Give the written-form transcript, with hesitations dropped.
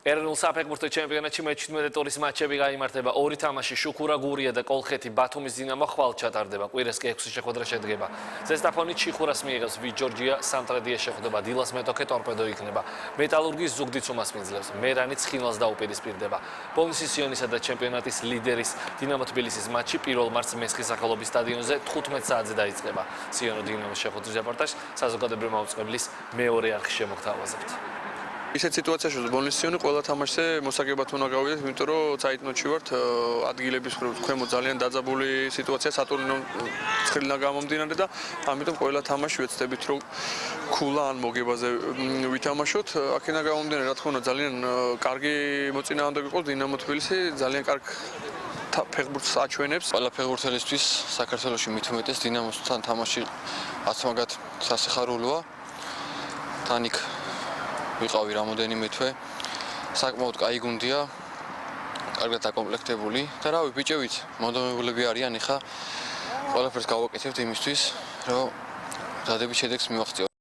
ეროვნულ საფეხბურთო ჩემპიონატში მე-17 ტურის მატჩები გაიმართება. ორი თამაში შუქურა გურია და კოლხეთი ბათუმის დინამო ხვალ ჩატარდება. კვირას კი 6 შეხვედრა შედგება. ზესტაფონი ჩიხურას მიიღებს ვიჯორჯია, სამტრედია შეხვდება, დილას მეტოქე ტორპედო იქნება. მეტალურგის ზუგდიც უმასპინძლებს, მერანი ცხინვალს დაუპირისპირდება. პოლისი სიონისა და ჩემპიონატის ლიდერის დინამო თბილისის მატჩი 1 მარტს მესხის სახელობის სტადიონზე 15 საათზე დაიწყება. სიონო დინამოს შეხვედრის რეპორტაჟს საზოგადოებრივი მაუწყებლის მეორე არხი შემოგთავაზებთ. ისეთ სიტუაციაში ბოლნისიონი ყველა თამაშზე მოსაგებად უნდა გავიდეთ, იმიტომ რომ საიტნოტში ვართ, ადგილების ქვემო ძალიან დაძაბული სიტუაცია სატურნო ცხრილიდან გამომდინარე და ამიტომ ყველა თამაში ვეცდებით რომ ქულა ან მოგებაზე ვითამაშოთ. აქედან გამომდინარე, რა თქმა უნდა, ძალიან კარგი მოწინააღმდეგე იყო დინამო თბილისი, ძალიან კარგ ფეხბურთს აჩვენებს. ყველა ფეხბურთელისთვის საქართველოში მით უმეტეს დინამოსთან თამაში აცმაგად სასიხარულოა. თანიქ ვიყავი რამოდენიმე თვე. საკმაოდ კაი გუნდია, კარგად დაკომპლექტებული და რავი, ბიჭებიც მომდომებულები არიან, ეხა ყველაფერს გავაკეთებთ იმისთვის, რომ დადებით შედეგს მივაღწიოთ.